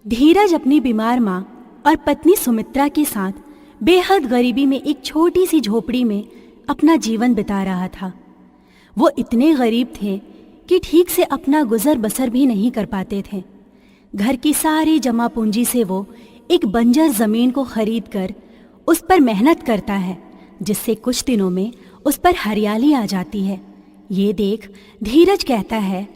धीरज अपनी बीमार माँ और पत्नी सुमित्रा के साथ बेहद गरीबी में एक छोटी सी झोपड़ी में अपना जीवन बिता रहा था। वो इतने गरीब थे कि ठीक से अपना गुजर बसर भी नहीं कर पाते थे। घर की सारी जमा पूंजी से वो एक बंजर जमीन को खरीद कर उस पर मेहनत करता है, जिससे कुछ दिनों में उस पर हरियाली आ जाती है। ये देख धीरज कहता है,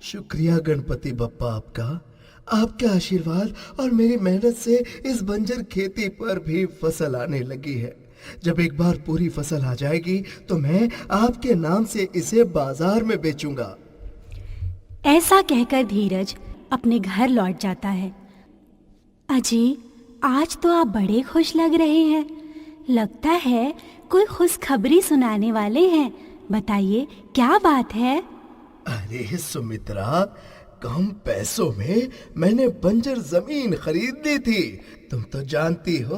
शुक्रिया गणपति बप्पा आपके आशीर्वाद और मेरी मेहनत से इस बंजर खेती पर भी फसल आने लगी है। जब एक बार पूरी फसल आ जाएगी तो मैं आपके नाम से इसे बाजार में बेचूंगा। ऐसा कहकर धीरज अपने घर लौट जाता है। अजी, आज तो आप बड़े खुश लग रहे हैं। लगता है कोई खुशखबरी सुनाने वाले हैं। बताइए क्या बात है? अरे सुमित्रा, कम पैसों में मैंने बंजर जमीन खरीद ली थी। तुम तो जानती हो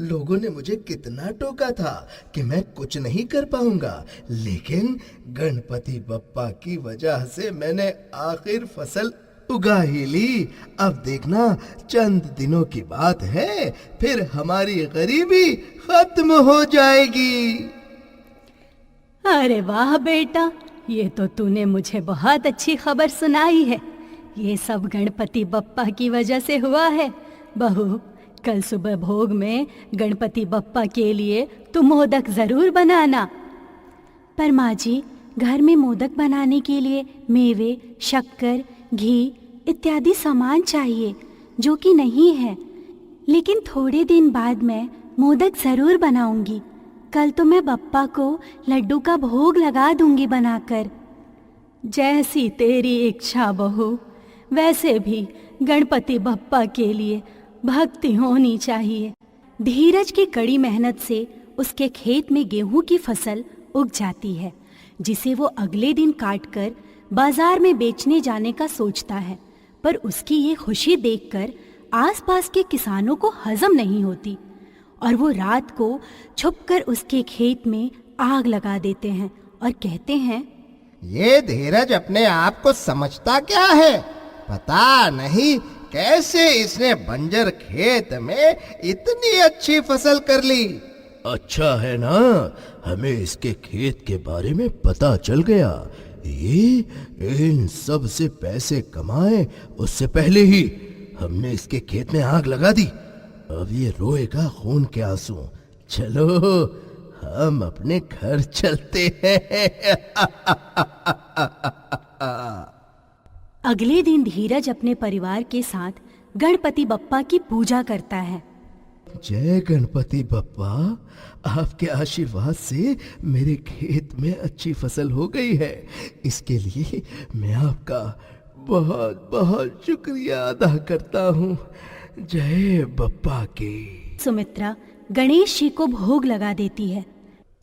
लोगों ने मुझे कितना टोका था कि मैं कुछ नहीं कर पाऊंगा, लेकिन गणपति बप्पा की वजह से मैंने आखिर फसल उगा ही ली। अब देखना, चंद दिनों की बात है, फिर हमारी गरीबी खत्म हो जाएगी। अरे वाह बेटा, ये तो तूने मुझे बहुत अच्छी खबर सुनाई है। ये सब गणपति बप्पा की वजह से हुआ है। बहू, कल सुबह भोग में गणपति बप्पा के लिए तुम मोदक जरूर बनाना। पर माँ जी, घर में मोदक बनाने के लिए मेवे, शक्कर, घी इत्यादि सामान चाहिए, जो कि नहीं है। लेकिन थोड़े दिन बाद मैं मोदक जरूर बनाऊंगी। कल तो मैं बप्पा को लड्डू का भोग लगा दूंगी बनाकर। जैसी तेरी इच्छा बहू, वैसे भी गणपति बप्पा के लिए भक्ति होनी चाहिए। धीरज की कड़ी मेहनत से उसके खेत में गेहूं की फसल उग जाती है, जिसे वो अगले दिन काटकर बाजार में बेचने जाने का सोचता है। पर उसकी ये खुशी देखकर आसपास के किसानों को हजम नहीं होती और वो रात को छुपकर उसके खेत में आग लगा देते हैं और कहते हैं, ये धीरज अपने आप को समझता क्या है? पता नहीं कैसे इसने बंजर खेत में इतनी अच्छी फसल कर ली। अच्छा है ना, हमें इसके खेत के बारे में पता चल गया। ये इन सब से पैसे कमाए उससे पहले ही हमने इसके खेत में आग लगा दी। अब ये रोएगा खून के आंसू। चलो हम अपने घर चलते हैं। अगले दिन धीरज अपने परिवार के साथ गणपति बप्पा की पूजा करता है। जय गणपति बप्पा, आपके आशीर्वाद से मेरे खेत में अच्छी फसल हो गई है। इसके लिए मैं आपका बहुत बहुत शुक्रिया अदा करता हूँ। जय बप्पा की। सुमित्रा गणेश जी को भोग लगा देती है।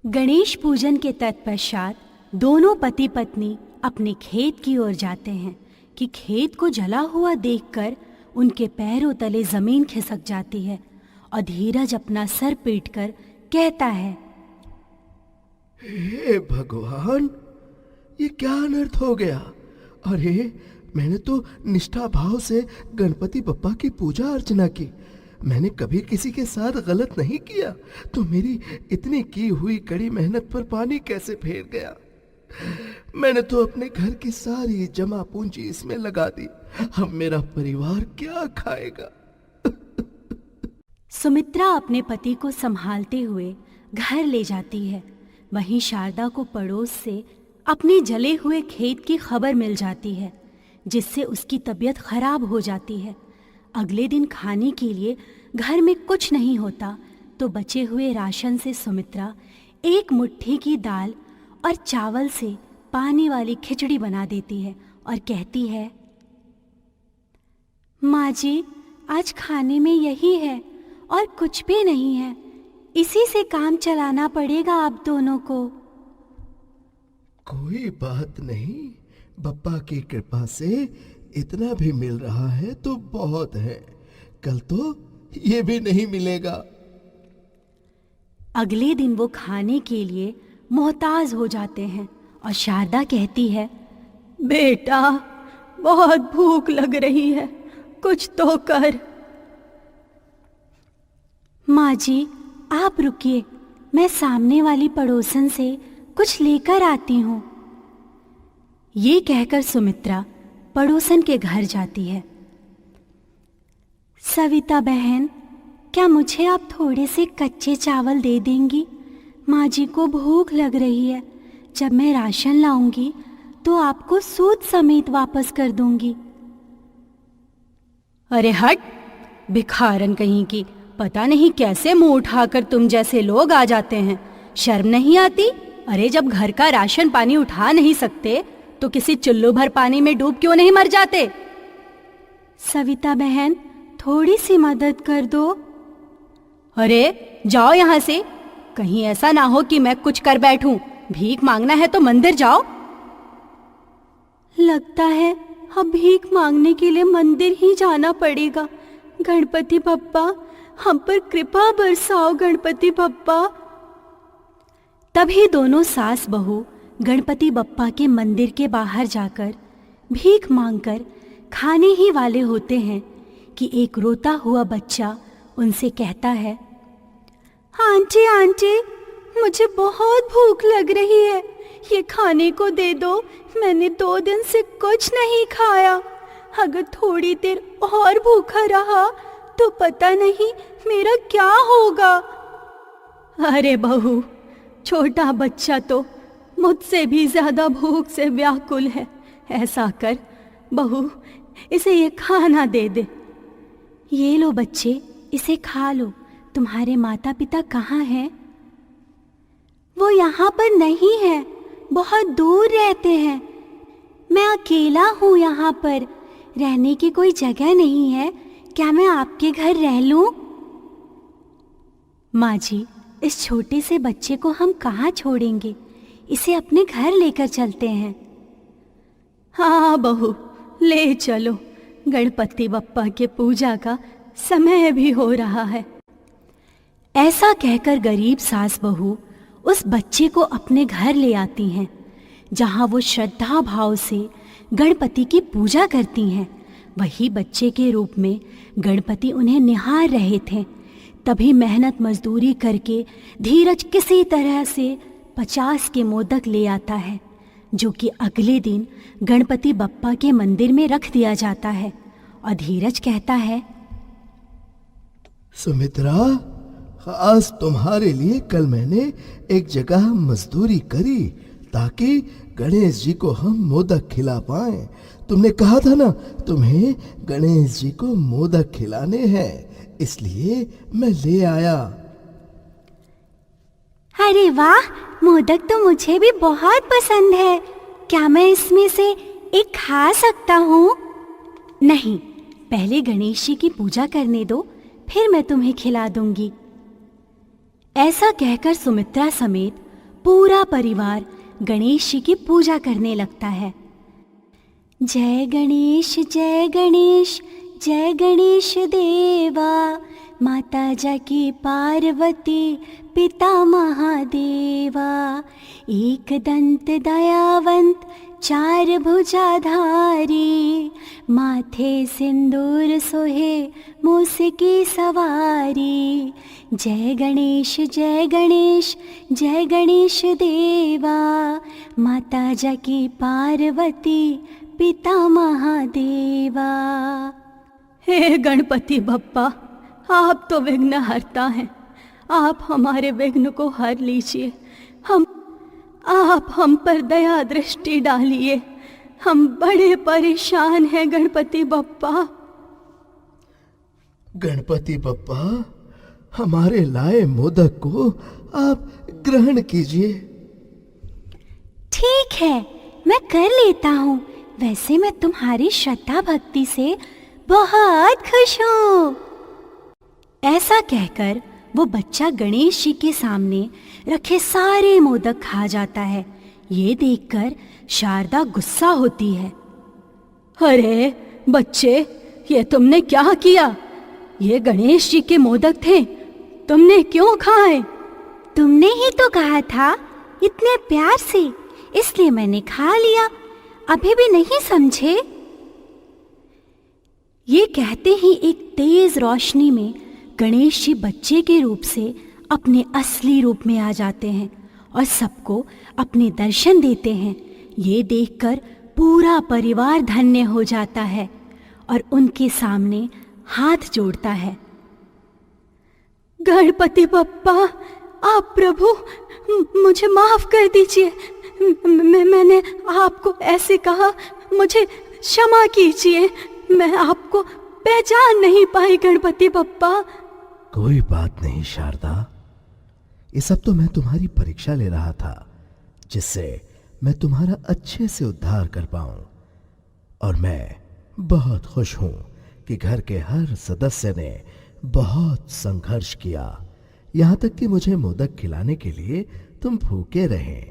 गणेश पूजन के तत्पश्चात दोनों पति पत्नी अपने खेत की ओर जाते हैं कि खेत को जला हुआ देखकर उनके पैरों तले जमीन खिसक जाती है और धीरज अपना सर पीटकर कहता है, हे भगवान, ये क्या अनर्थ हो गया? अरे मैंने तो निष्ठा भाव से गणपति बप्पा की पूजा अर्चना की। मैंने कभी किसी के साथ गलत नहीं किया, तो मेरी इतनी की हुई कड़ी मेहनत पर पानी कैसे फेर गया? मैंने तो अपने घर की सारी जमा पूंजी इसमें लगा दी। अब मेरा परिवार क्या खाएगा? सुमित्रा अपने पति को संभालते हुए घर ले जाती है। वहीं शारदा को पड़ोस से अपने जले हुए खेत की खबर मिल जाती है, जिससे उसकी तबीयत खराब हो जाती है। अगले दिन खाने के लिए घर में कुछ नहीं होता, तो बचे हुए राशन से सुमित्रा एक मुट्ठी की दाल और चावल से पानी वाली खिचड़ी बना देती है और कहती है, माँ जी, आज खाने में यही है और कुछ भी नहीं है। इसी से काम चलाना पड़ेगा आप दोनों को। कोई बात नहीं, बप्पा की कृपा से इतना भी मिल रहा है तो बहुत है। कल तो ये भी नहीं मिलेगा। अगले दिन वो खाने के लिए मोहताज हो जाते हैं और शारदा कहती है, बेटा बहुत भूख लग रही है, कुछ तो कर। माँ जी, आप रुकिए, मैं सामने वाली पड़ोसन से कुछ लेकर आती हूँ। ये कहकर सुमित्रा पड़ोसन के घर जाती है। सविता बहन, क्या मुझे आप थोड़े से कच्चे चावल दे देंगी? माँ जी को भूख लग रही है। जब मैं राशन लाऊंगी तो आपको सूद समेत वापस कर दूंगी। अरे हट, भिखारन कहीं की, पता नहीं कैसे मुंह उठाकर तुम जैसे लोग आ जाते हैं। शर्म नहीं आती? अरे जब घर का राशन पानी उठा नहीं सकते तो किसी चुल्लू भर पानी में डूब क्यों नहीं मर जाते? सविता बहन, थोड़ी सी मदद कर दो। अरे जाओ यहाँ से, कहीं ऐसा ना हो कि मैं कुछ कर बैठूं। भीख मांगना है तो मंदिर जाओ। लगता है अब भीख मांगने के लिए मंदिर ही जाना पड़ेगा। गणपति बप्पा, हम पर कृपा बरसाओ गणपति बप्पा। तभी दोनों सास बहू गणपति बप्पा के मंदिर के बाहर जाकर भीख मांगकर खाने ही वाले होते हैं कि एक रोता हुआ बच्चा उनसे कहता है, आंटी आंटी, मुझे बहुत भूख लग रही है, ये खाने को दे दो। मैंने 2 दिन से कुछ नहीं खाया। अगर थोड़ी देर और भूखा रहा तो पता नहीं मेरा क्या होगा। अरे बहू, छोटा बच्चा तो मुझसे भी ज्यादा भूख से व्याकुल है। ऐसा कर बहू, इसे ये खाना दे दे। ये लो बच्चे, इसे खा लो। तुम्हारे माता पिता कहाँ हैं? वो यहाँ पर नहीं है, बहुत दूर रहते हैं। मैं अकेला हूँ यहाँ पर, रहने की कोई जगह नहीं है। क्या मैं आपके घर रह लूं? माँ जी, इस छोटे से बच्चे को हम कहाँ छोड़ेंगे? इसे अपने घर लेकर चलते हैं। हाँ बहू, ले चलो। गणपति बप्पा के पूजा का समय भी हो रहा है। ऐसा कहकर गरीब सास बहू उस बच्चे को अपने घर ले आती हैं, जहाँ वो श्रद्धा भाव से गणपति की पूजा करती हैं। वही बच्चे के रूप में गणपति उन्हें निहार रहे थे। तभी मेहनत मजदूरी करके धीरज किसी तरह से 50 के मोदक ले आता है, जो कि अगले दिन गणपति बप्पा के मंदिर में रख दिया जाता है। और धीरज कहता है, सुमित्रा, आज तुम्हारे लिए कल मैंने एक जगह मजदूरी करी ताकि गणेश जी को हम मोदक खिला पाएं। तुमने कहा था ना तुम्हें गणेश जी को मोदक खिलाने हैं, इसलिए मैं ले आया। अरे वाह, मोदक तो मुझे भी बहुत पसंद है। क्या मैं इसमें से एक खा सकता हूँ? नहीं, पहले गणेश जी की पूजा करने दो, फिर मैं तुम्हें खिला दूंगी। ऐसा कहकर सुमित्रा समेत पूरा परिवार गणेश जी की पूजा करने लगता है। जय गणेश जय गणेश, जय गणेश देवा। माता जाकी पार्वती, पिता महादेवा। एक दंत दयावंत, 4 भुजाधारी। माथे सिंदूर सोहे, मूस की सवारी। जय गणेश जय गणेश, जय गणेश देवा। माता जाकी पार्वती, पिता महादेवा। हे गणपति बप्पा, आप तो विघ्नहर्ता हैं। आप हमारे विघ्न को हर लीजिए। आप हम पर दया दृष्टि डालिए। हम बड़े परेशान हैं गणपति बप्पा। गणपति बप्पा, हमारे लाए मोदक को आप ग्रहण कीजिए। ठीक है, मैं कर लेता हूँ। वैसे मैं तुम्हारी श्रद्धा भक्ति से बहुत खुश हूँ। ऐसा कहकर वो बच्चा गणेश जी के सामने रखे सारे मोदक खा जाता है। ये देखकर शारदा गुस्सा होती है। अरे बच्चे, ये तुमने क्या किया? ये गणेश जी के मोदक थे, तुमने क्यों खाए? तुमने ही तो कहा था इतने प्यार से, इसलिए मैंने खा लिया। अभी भी नहीं समझे? ये कहते ही एक तेज रोशनी में गणेश जी बच्चे के रूप से अपने असली रूप में आ जाते हैं और सबको अपने दर्शन देते हैं। ये देखकर पूरा परिवार धन्य हो जाता है और उनके सामने हाथ जोड़ता है। गणपति बप्पा, आप प्रभु, मुझे माफ कर दीजिए। मैंने आपको ऐसे कहा, मुझे क्षमा कीजिए। मैं आपको पहचान नहीं पाई गणपति बप्पा। कोई बात नहीं शारदा, ये सब तो मैं तुम्हारी परीक्षा ले रहा था, जिससे मैं तुम्हारा अच्छे से उद्धार कर पाऊं। और मैं बहुत खुश हूं कि घर के हर सदस्य ने बहुत संघर्ष किया, यहां तक कि मुझे मोदक खिलाने के लिए तुम भूखे रहे।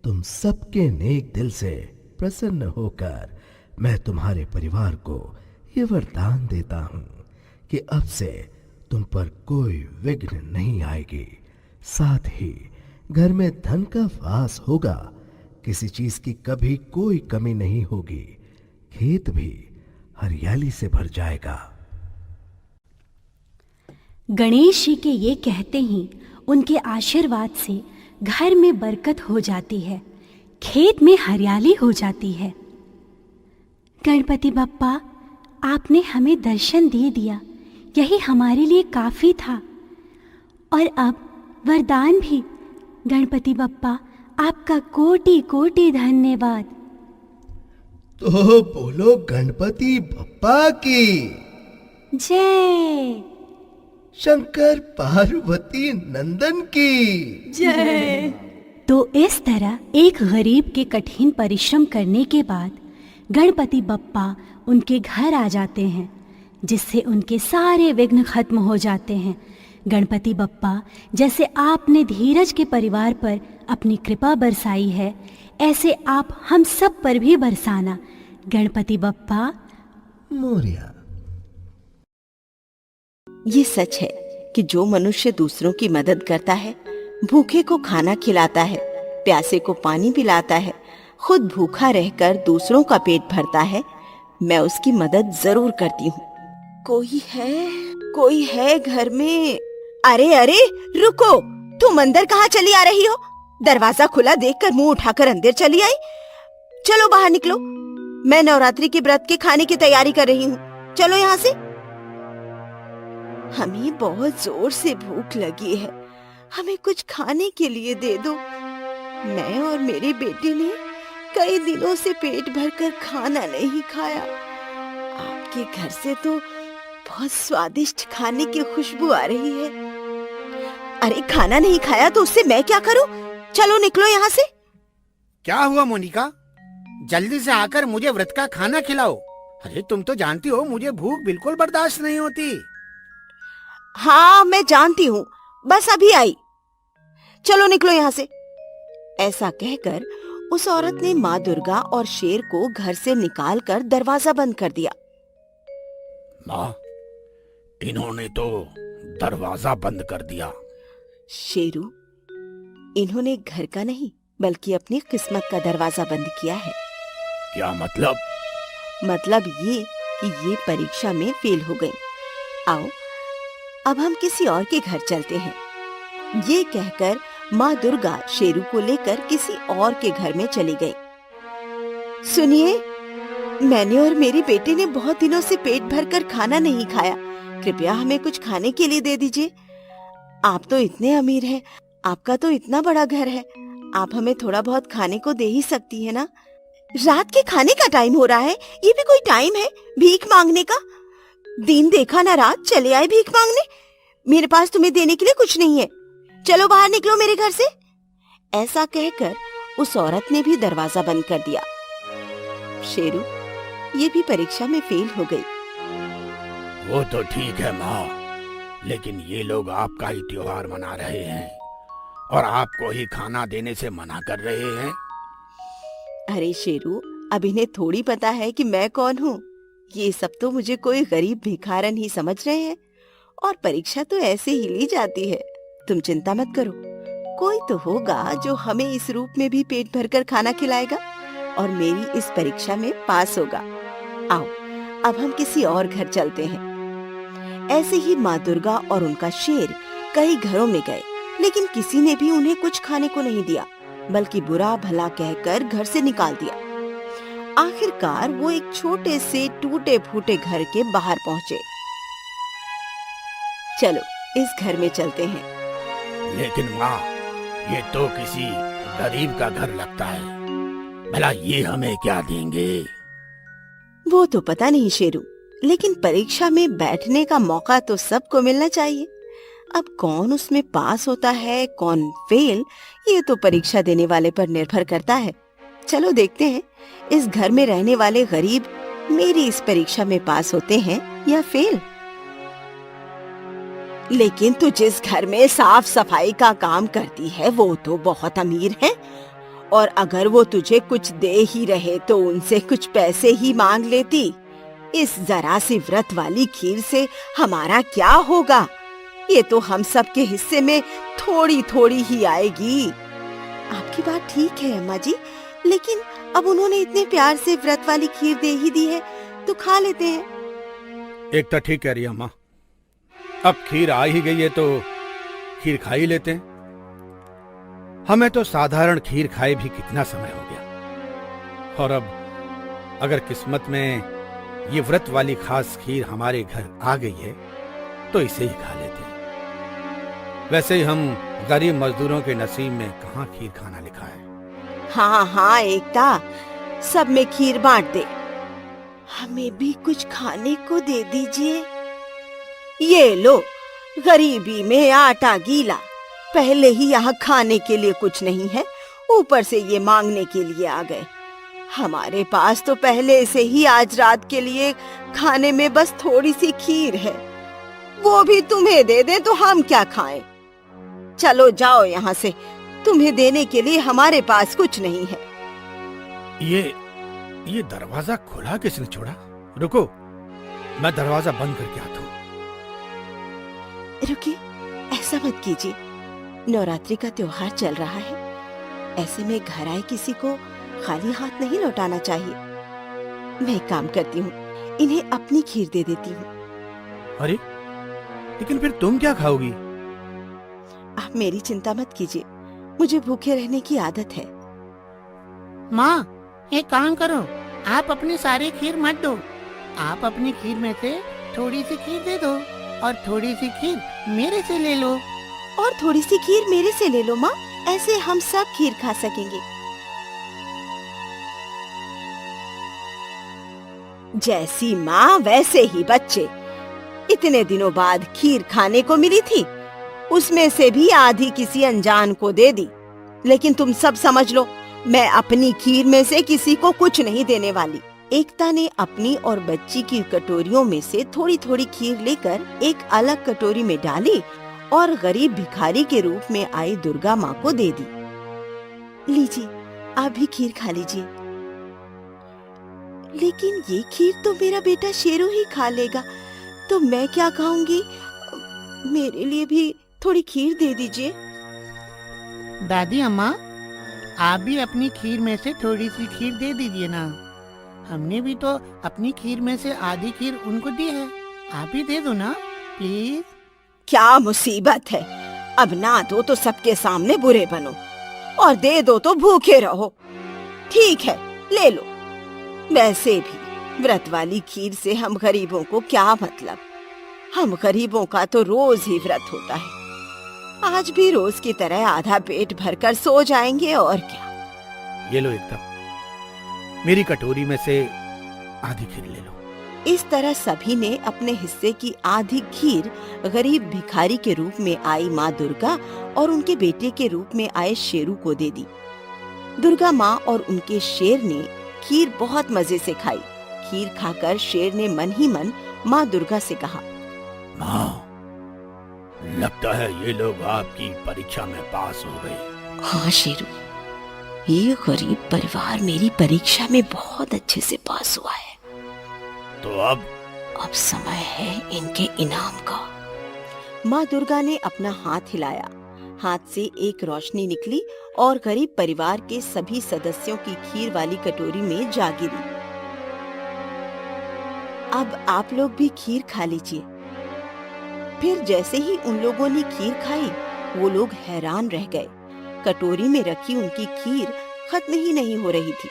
तुम सबके नेक दिल से प्रसन्न होकर मैं तुम्हारे परिवार को ये वरदान देता हूं कि अब से तुम पर कोई विघ्न नहीं आएगी। साथ ही घर में धन का वास होगा, किसी चीज की कभी कोई कमी नहीं होगी, खेत भी हरियाली से भर जाएगा। गणेश जी के ये कहते ही उनके आशीर्वाद से घर में बरकत हो जाती है, खेत में हरियाली हो जाती है। गणपति बप्पा, आपने हमें दर्शन दे दिया, यही हमारे लिए काफी था। और अब वरदान भी। गणपति बप्पा, आपका कोटि कोटि धन्यवाद। तो बोलो गणपति बप्पा की जय। शंकर पार्वती नंदन की जय। तो इस तरह एक गरीब के कठिन परिश्रम करने के बाद गणपति बप्पा उनके घर आ जाते हैं, जिससे उनके सारे विघ्न खत्म हो जाते हैं। गणपति बप्पा, जैसे आपने धीरज के परिवार पर अपनी कृपा बरसाई है, ऐसे आप हम सब पर भी बरसाना। गणपति बप्पा मोरिया। ये सच है कि जो मनुष्य दूसरों की मदद करता है, भूखे को खाना खिलाता है, प्यासे को पानी पिलाता है, खुद भूखा रहकर दूसरों का पेट भरता है, मैं उसकी मदद जरूर करती हूँ। कोई है घर में? अरे अरे रुको, तुम अंदर कहाँ चली आ रही हो? दरवाजा खुला देखकर मुंह उठाकर अंदर चली आई। चलो बाहर निकलो, मैं नवरात्रि के व्रत के खाने की तैयारी कर रही हूँ। चलो यहाँ से। हमें बहुत जोर से भूख लगी है, हमें कुछ खाने के लिए दे दो। मैं और मेरे बेटे ने कई दिनों से पेट भरकर खाना नहीं खाया। आपके घर से तो बहुत स्वादिष्ट खाने की खुशबू आ रही है। अरे खाना नहीं खाया तो उससे मैं क्या करूं? चलो निकलो यहाँ से। क्या हुआ मोनिका? जल्दी से आकर मुझे व्रत का खाना खिलाओ। अरे तुम तो जानती हो मुझे भूख बिल्कुल बर्दाश्त नहीं होती। हाँ मैं जानती हूँ, बस अभी आई। चलो निकलो यहाँ से। ऐसा कहकर उस औरत ने माँ दुर्गा और शेर को घर से निकालकर दरवाजा बंद कर दिया। माँ, इन्होंने तो दरवाजा बंद कर दिया। शेरू, इन्होंने घर का नहीं बल्कि अपनी किस्मत का दरवाजा बंद किया है। क्या मतलब? मतलब ये कि ये परीक्षा में फेल हो गई। आओ अब हम किसी और के घर चलते हैं। ये कहकर माँ दुर्गा शेरू को लेकर किसी और के घर में चली गई। सुनिए, मैंने और मेरे बेटे ने बहुत दिनों से पेट भरकर खाना नहीं खाया, कृपया हमें कुछ खाने के लिए दे दीजिए। आप तो इतने अमीर हैं, आपका तो इतना बड़ा घर है, आप हमें थोड़ा बहुत खाने को दे ही सकती है ना? रात के खाने का टाइम हो रहा है, ये भी कोई टाइम है भीख मांगने का? दिन देखा ना रात, चले आए भीख मांगने। मेरे पास तुम्हें देने के लिए कुछ नहीं है, चलो बाहर निकलो मेरे घर से। ऐसा कहकर उस औरत ने भी दरवाजा बंद कर दिया। शेरू, ये भी परीक्षा में फेल हो गई। वो तो ठीक है माँ, लेकिन ये लोग आपका ही त्योहार मना रहे हैं और आपको ही खाना देने से मना कर रहे हैं। अरे शेरू, अब इन्हें थोड़ी पता है कि मैं कौन हूँ। ये सब तो मुझे कोई गरीब भिखारन ही समझ रहे हैं और परीक्षा तो ऐसे ही ली जाती है। तुम चिंता मत करो, कोई तो होगा जो हमें इस रूप में भी पेट भरकर खाना खिलाएगा और मेरी इस परीक्षा में पास होगा। आओ अब हम किसी और घर चलते हैं। ऐसे ही माँ दुर्गा और उनका शेर कई घरों में गए, लेकिन किसी ने भी उन्हें कुछ खाने को नहीं दिया, बल्कि बुरा भला कहकर घर से निकाल दिया। आखिरकार वो एक छोटे से टूटे फूटे घर के बाहर पहुँचे। चलो इस घर में चलते हैं। लेकिन माँ, ये तो किसी गरीब का घर लगता है। भला ये हमें क्या देंगे? वो तो पता नहीं शेरू, लेकिन परीक्षा में बैठने का मौका तो सबको मिलना चाहिए। अब कौन उसमें पास होता है, कौन फेल, ये तो परीक्षा देने वाले पर निर्भर करता है। चलो देखते हैं इस घर में रहने वाले गरीब मेरी इस परीक्षा में पास होते हैं या फेल। लेकिन तू जिस घर में साफ सफाई का काम करती है वो तो बहुत अमीर है, और अगर वो तुझे कुछ दे ही रहे तो उनसे कुछ पैसे ही मांग लेती। इस जरा सी व्रत वाली खीर से हमारा क्या होगा? ये तो हम सब के हिस्से में थोड़ी थोड़ी ही आएगी। आपकी बात ठीक है अम्मा जी, लेकिन अब उन्होंने इतने प्यार से व्रत वाली खीर दे ही दी है तो खा लेते हैं। एक तो ठीक कह रही है अम्मा, अब खीर आ ही गई है तो खीर खा ही लेते हैं। हमें तो साधारण खीर खाए भी कितना समय हो गया, और अब अगर किस्मत में ये व्रत वाली खास खीर हमारे घर आ गई है तो इसे ही खा लेते हैं। वैसे ही हम गरीब मजदूरों के नसीब में कहाँ खीर खाना लिखा है। हाँ हाँ एकता, सब में खीर बांट दे। हमें भी कुछ खाने को दे दीजिए। ये लो, गरीबी में आटा गीला। पहले ही यहाँ खाने के लिए कुछ नहीं है, ऊपर से ये मांगने के लिए आ गए। हमारे पास तो पहले से ही आज रात के लिए खाने में बस थोड़ी सी खीर है, वो भी तुम्हें दे दे तो हम क्या खाएं? चलो जाओ यहाँ से, तुम्हें देने के लिए हमारे पास कुछ नहीं है। ये दरवाजा खुला किसने छोड़ा? रुको, मैं दरवाजा बंद करके आता हूँ। रुकिए, ऐसा मत कीजिए। नवरात्रि का त्योहार चल रहा है, ऐसे में घर आए किसी को खाली हाथ नहीं लौटाना चाहिए। मैं एक काम करती हूँ, इन्हें अपनी खीर दे देती हूँ। अरे, लेकिन फिर तुम क्या खाओगी? आप मेरी चिंता मत कीजिए, मुझे भूखे रहने की आदत है। माँ, एक काम करो, आप अपनी सारी खीर मत दो। आप अपनी खीर में से थोड़ी सी खीर दे दो और थोड़ी सी खीर मेरे से ले लो। और थोड़ी सी खीर मेरे से ले लो माँ, ऐसे हम सब खीर खा सकेंगे। जैसी माँ वैसे ही बच्चे। इतने दिनों बाद खीर खाने को मिली थी, उसमें से भी आधी किसी अनजान को दे दी। लेकिन तुम सब समझ लो, मैं अपनी खीर में से किसी को कुछ नहीं देने वाली। एकता ने अपनी और बच्ची की कटोरियों में से थोड़ी थोड़ी खीर लेकर एक अलग कटोरी में डाली और गरीब भिखारी के रूप में आई दुर्गा माँ को दे दी। लीजिए, आप भी खीर खा लीजिए। लेकिन ये खीर तो मेरा बेटा शेरू ही खा लेगा, तो मैं क्या खाऊंगी? मेरे लिए भी थोड़ी खीर दे दीजिए। दादी अम्मा, आप भी अपनी खीर में से थोड़ी सी खीर दे दीजिए ना। हमने भी तो अपनी खीर में से आधी खीर उनको दी है, आप भी दे दो ना प्लीज। क्या मुसीबत है, अब ना दो तो सबके सामने बुरे बनो, और दे दो तो भूखे रहो। ठीक है, ले लो। वैसे भी व्रत वाली खीर से हम गरीबों को क्या मतलब? हम गरीबों का तो रोज ही व्रत होता है। आज भी रोज की तरह आधा पेट भरकर सो जाएंगे और क्या। ये लो एकता, मेरी कटोरी में से आधी खीर ले लो। इस तरह सभी ने अपने हिस्से की आधी खीर गरीब भिखारी के रूप में आई माँ दुर्गा और उनके बेटे के रूप में आए शेरू को दे दी। दुर्गा माँ और उनके शेर ने खीर बहुत मजे से खाई। खीर खाकर शेर ने मन ही मन माँ दुर्गा से कहा, माँ, लगता है ये लोग आपकी परीक्षा में पास हो गए। हाँ शेरू, ये गरीब परिवार मेरी परीक्षा में बहुत अच्छे से पास हुआ है। तो अब समय है इनके इनाम का। माँ दुर्गा ने अपना हाथ हिलाया, हाथ से एक रोशनी निकली और गरीब परिवार के सभी सदस्यों की खीर वाली कटोरी में जा गिरी। अब आप लोग भी खीर खा लीजिए। फिर जैसे ही उन लोगों ने खीर खाई, वो लोग हैरान रह गए। कटोरी में रखी उनकी खीर खत्म ही नहीं हो रही थी।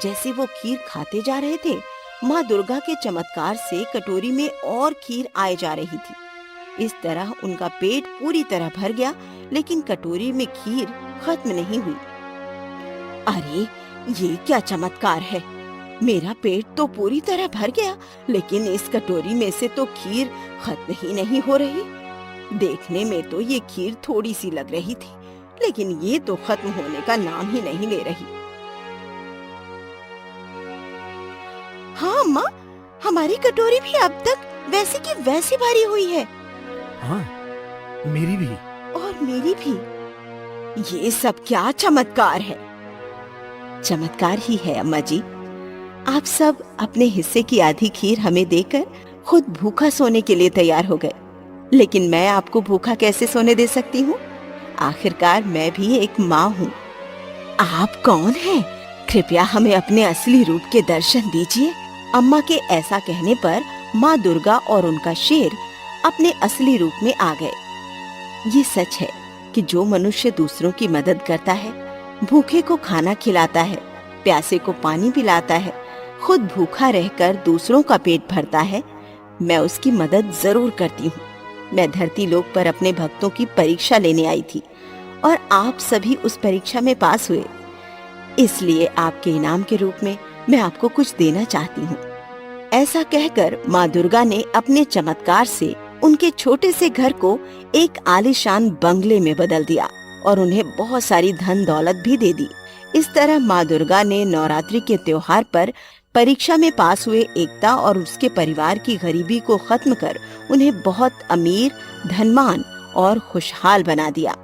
जैसे वो खीर खाते जा रहे थे, माँ दुर्गा के चमत्कार से कटोरी में और खीर आए जा रही थी। इस तरह उनका पेट पूरी तरह भर गया, लेकिन कटोरी में खीर खत्म नहीं हुई। अरे, ये क्या चमत्कार है! मेरा पेट तो पूरी तरह भर गया, लेकिन इस कटोरी में से तो खीर खत्म ही नहीं हो रही। देखने में तो ये खीर थोड़ी सी लग रही थी, लेकिन ये तो खत्म होने का नाम ही नहीं ले रही। हाँ माँ, हमारी कटोरी भी अब तक वैसे की वैसी भरी हुई है। हाँ, मेरी भी। और मेरी भी। ये सब क्या चमत्कार है? चमत्कार ही है अम्मा जी। आप सब अपने हिस्से की आधी खीर हमें देकर खुद भूखा सोने के लिए तैयार हो गए, लेकिन मैं आपको भूखा कैसे सोने दे सकती हूँ? आखिरकार मैं भी एक माँ हूँ। आप कौन हैं? कृपया हमें अपने असली रूप के दर्शन दीजिए। अम्मा के ऐसा कहने पर माँ दुर्गा और उनका शेर अपने असली रूप में आ गए। ये सच है कि जो मनुष्य दूसरों की मदद करता है, भूखे को खाना खिलाता है, प्यासे को पानी पिलाता है, खुद भूखा रहकर दूसरों का पेट भरता है, मैं उसकी मदद जरूर करती हूँ। मैं धरती लोक पर अपने भक्तों की परीक्षा लेने आई थी और आप सभी उस परीक्षा में पास हुए। इसलिए आपके इनाम के रूप में मैं आपको कुछ देना चाहती हूँ। ऐसा कहकर माँ दुर्गा ने अपने चमत्कार से उनके छोटे से घर को एक आलीशान बंगले में बदल दिया और उन्हें बहुत सारी धन दौलत भी दे दी। इस तरह माँ दुर्गा ने नवरात्रि के त्योहार पर परीक्षा में पास हुए एकता और उसके परिवार की गरीबी को खत्म कर उन्हें बहुत अमीर, धनवान और खुशहाल बना दिया।